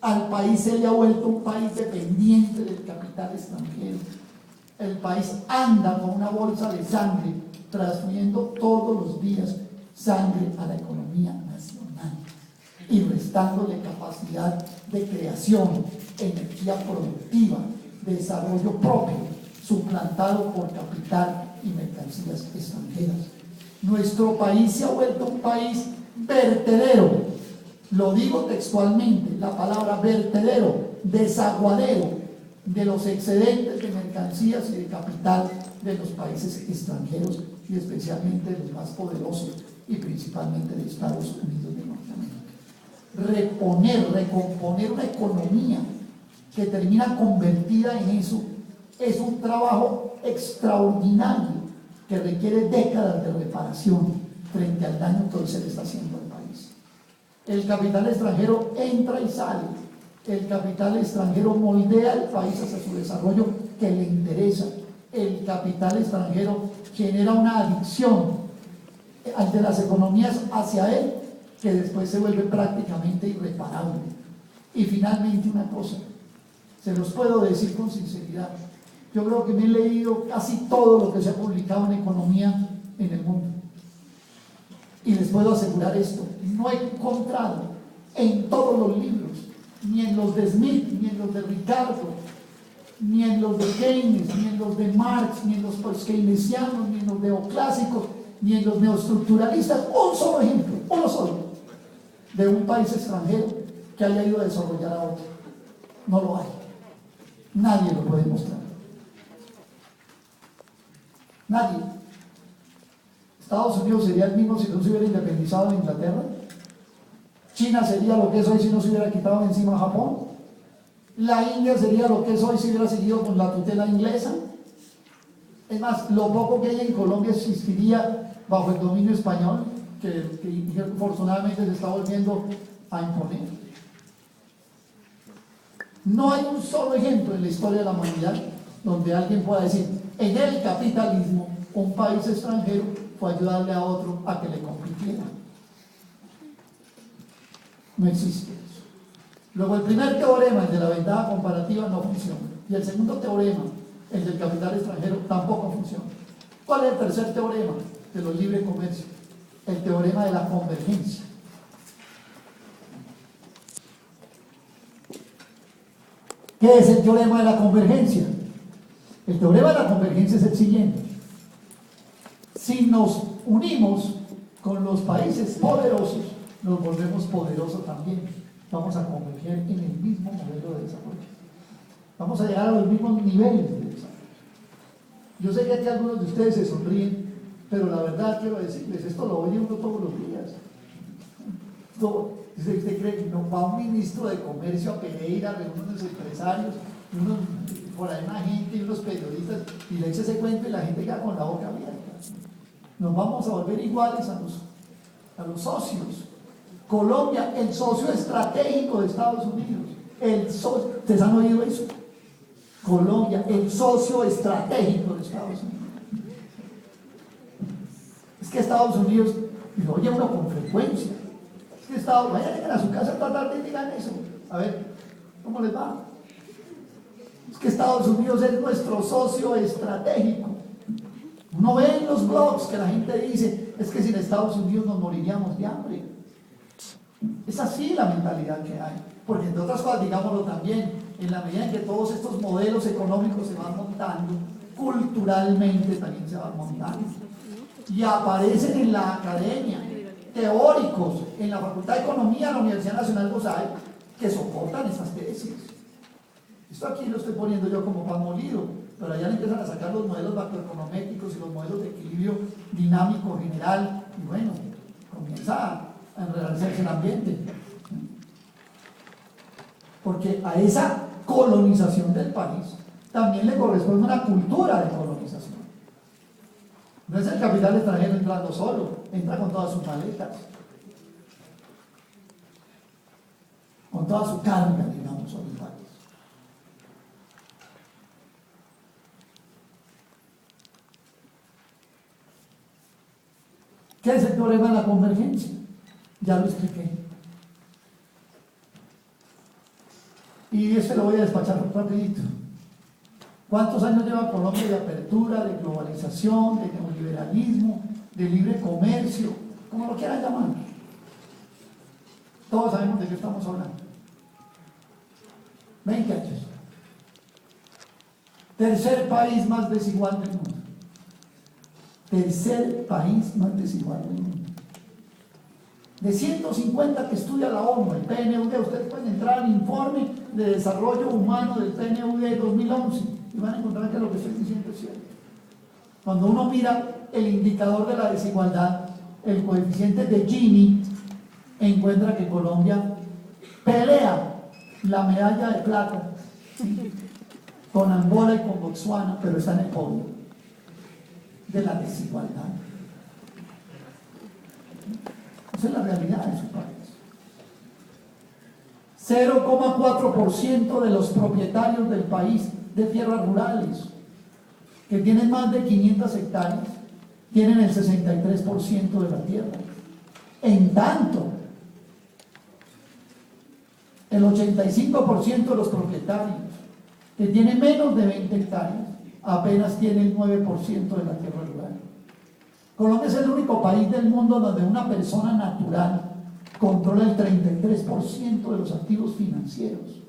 Al país se le ha vuelto un país dependiente del capital extranjero. El país anda con una bolsa de sangre, transfiriendo todos los días sangre a la economía nacional y restándole capacidad de creación, energía productiva, desarrollo propio, suplantado por capital y mercancías extranjeras. Nuestro país se ha vuelto un país vertedero, lo digo textualmente, la palabra vertedero, desaguadero de los excedentes de mercancías y de capital de los países extranjeros y especialmente de los más poderosos y principalmente de Estados Unidos de Norteamérica. Recomponer una economía que termina convertida en eso es un trabajo extraordinario que requiere décadas de reparación frente al daño que hoy se le está haciendo al país. El capital extranjero entra y sale. El capital extranjero moldea el país hacia su desarrollo que le interesa. El capital extranjero genera una adicción de las economías hacia él que después se vuelve prácticamente irreparable. Y finalmente una cosa, se los puedo decir con sinceridad, yo creo que me he leído casi todo lo que se ha publicado en economía en el mundo. Y les puedo asegurar esto, no he encontrado en todos los libros, ni en los de Smith, ni en los de Ricardo, ni en los de Keynes, ni en los de Marx, ni en los post-keynesianos, ni en los neoclásicos, ni en los neoestructuralistas, un solo ejemplo, uno solo, de un país extranjero que haya ido a desarrollar a otro. No lo hay. Nadie lo puede mostrar. Nadie. Estados Unidos sería el mismo si no se hubiera independizado de Inglaterra. China sería lo que es hoy si no se hubiera quitado de encima a Japón. La India sería lo que es hoy si hubiera seguido con la tutela inglesa. Es más, lo poco que hay en Colombia existiría bajo el dominio español, que afortunadamente se está volviendo a imponer. No hay un solo ejemplo en la historia de la humanidad donde alguien pueda decir, en el capitalismo, un país extranjero fue a ayudarle a otro a que le compitiera. No existe eso. Luego, el primer teorema, el de la ventaja comparativa, no funciona. Y el segundo teorema, el del capital extranjero, tampoco funciona. ¿Cuál es el tercer teorema de los libre comercio? El teorema de la convergencia. ¿Qué es el teorema de la convergencia? El teorema de la convergencia es el siguiente. Si nos unimos con los países poderosos, nos volvemos poderosos también. Vamos a converger en el mismo modelo de desarrollo. Vamos a llegar a los mismos niveles de desarrollo. Yo sé que aquí algunos de ustedes se sonríen, pero la verdad quiero decirles, esto lo oye uno todos los días. ¿Usted cree que no va un ministro de comercio a Pereira, reúne unos empresarios, por ahí una gente y unos periodistas, y le echa ese cuento y la gente queda con la boca abierta? Nos vamos a volver iguales a los socios. Colombia, el socio estratégico de Estados Unidos. ¿Ustedes han oído eso? Colombia, el socio estratégico de Estados Unidos. Es que Estados Unidos, y lo oye uno con frecuencia, es que vayan a su casa esta tarde y digan eso. A ver, ¿cómo les va? Es que Estados Unidos es nuestro socio estratégico. Uno ve en los blogs que la gente dice, es que sin Estados Unidos nos moriríamos de hambre. Es así la mentalidad que hay. Porque entre otras cosas, digámoslo también, en la medida en que todos estos modelos económicos se van montando, culturalmente también se van montando. Y aparecen en la academia teóricos, en la Facultad de Economía de la Universidad Nacional Gozal, que soportan esas tesis. Esto aquí lo estoy poniendo yo como pan molido, pero allá le empiezan a sacar los modelos macroeconométricos y los modelos de equilibrio dinámico general, y bueno, comienza a enredarse el ambiente. Porque a esa colonización del país también le corresponde una cultura de colonización. No es el capital extranjero entrando solo, entra con todas sus maletas, con toda su carga, digamos, sobre el país. ¿Qué es el teorema de la convergencia? Ya lo expliqué. Y este lo voy a despachar rapidito. ¿Cuántos años lleva Colombia de apertura, de globalización, de neoliberalismo, de libre comercio, como lo quieran llamar? Todos sabemos de qué estamos hablando. 20 años. Tercer país más desigual del mundo. Tercer país más desigual del mundo. De 150 que estudia la ONU, el PNUD, ustedes pueden entrar al informe de desarrollo humano del PNUD 2011 y van a encontrar que lo que estoy diciendo es cierto. Cuando uno mira el indicador de la desigualdad, el coeficiente de Gini, encuentra que Colombia pelea la medalla de plata con Angola y con Botsuana, pero está en el podio de la desigualdad. Esa es la realidad de su país. 0,4% de los propietarios del país de tierras rurales, que tienen más de 500 hectáreas, tienen el 63% de la tierra. En tanto, el 85% de los propietarios que tienen menos de 20 hectáreas apenas tienen el 9% de la tierra rural. Colombia es el único país del mundo donde una persona natural controla el 33% de los activos financieros.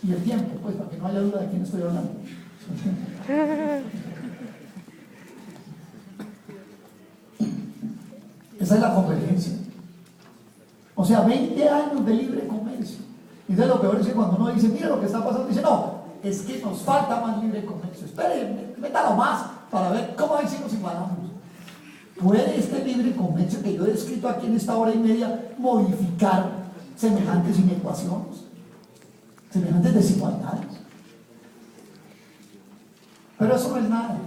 Y el tiempo, pues, para que no haya duda de quién estoy hablando. Esa es la convergencia. O sea, 20 años de libre comercio. Y entonces lo peor es que cuando uno dice, mira lo que está pasando, dice, no, es que nos falta más libre comercio. Espere, métalo más para ver cómo ahí sí nos igualamos. ¿Puede este libre comercio que yo he descrito aquí en esta hora y media modificar semejantes inecuaciones, semejantes desigualdades? Pero eso no es nada.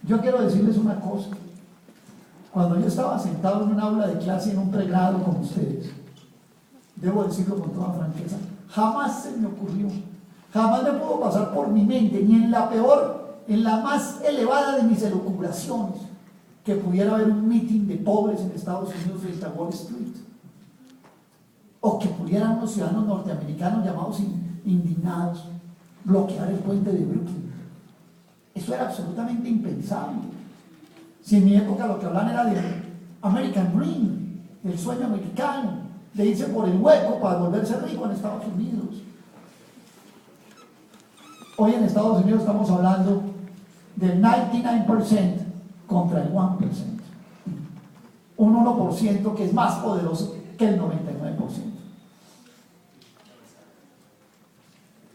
Yo quiero decirles una cosa. Cuando yo estaba sentado en un aula de clase en un pregrado con ustedes, debo decirlo con toda franqueza, jamás se me ocurrió, jamás me pudo pasar por mi mente, ni en la peor, en la más elevada de mis elucubraciones, que pudiera haber un meeting de pobres en Estados Unidos frente a Wall Street, o que pudieran unos ciudadanos norteamericanos llamados indignados bloquear el puente de Brooklyn. Eso era absolutamente impensable. Si en mi época lo que hablaban era de American Dream, del sueño americano, de irse por el hueco para volverse rico en Estados Unidos. Hoy en Estados Unidos estamos hablando del 99% contra el 1%. Un 1% que es más poderoso que el 99%.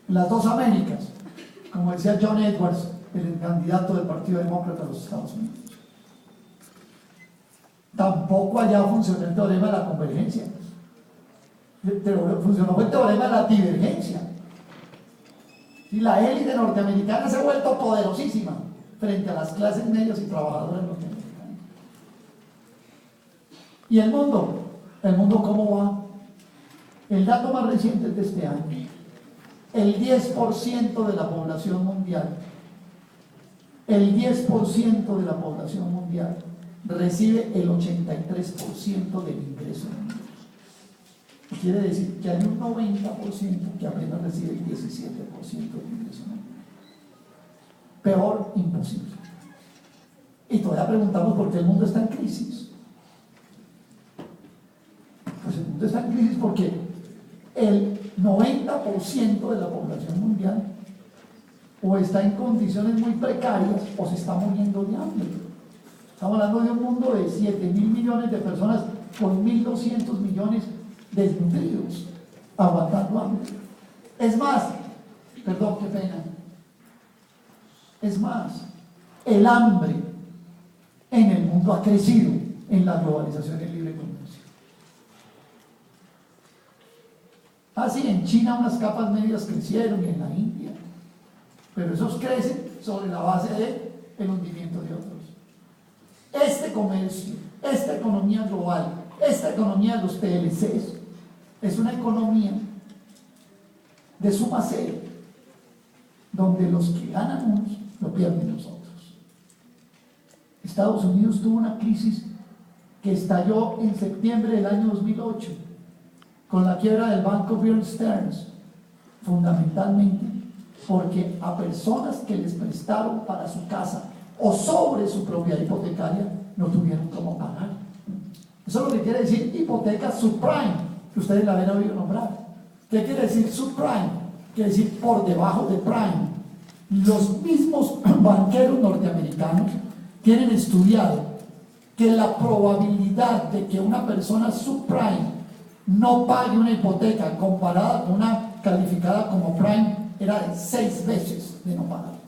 Las dos Américas, como decía John Edwards, el candidato del Partido Demócrata de los Estados Unidos. Tampoco allá funcionó el teorema de la convergencia. Funcionó el teorema de la divergencia. Y la élite norteamericana se ha vuelto poderosísima frente a las clases medias y trabajadoras norteamericanas. ¿Y el mundo cómo va? El dato más reciente es de este año. El 10% de la población mundial, el 10% de la población mundial recibe el 83% del ingreso mundial. Quiere decir que hay un 90% que apenas recibe el 17% del ingreso mundial. Peor, imposible. Y todavía preguntamos por qué el mundo está en crisis. Pues el mundo está en crisis porque el 90% de la población mundial o está en condiciones muy precarias o se está muriendo de hambre. Estamos hablando de un mundo de 7.000 millones de personas con 1.200 millones desnutridos, aguantando hambre. Es más, perdón, qué pena. Es más, el hambre en el mundo ha crecido en la globalización y el libre comercio. Así en China unas capas medias crecieron y en la India, pero esos crecen sobre la base del hundimiento de otros. Este comercio, esta economía global, esta economía de los PLCs es una economía de suma cero, donde los que ganan unos lo pierden los otros. Estados Unidos tuvo una crisis que estalló en septiembre del año 2008 con la quiebra del banco Bear Stearns, fundamentalmente porque a personas que les prestaron para su casa o sobre su propiedad hipotecaria no tuvieron cómo pagar. Eso es lo que quiere decir hipoteca subprime, que ustedes la habían oído nombrar. ¿Qué quiere decir subprime? Quiere decir por debajo de prime. Los mismos banqueros norteamericanos tienen estudiado que la probabilidad de que una persona subprime no pague una hipoteca comparada con una calificada como prime era de 6 veces de no pagar.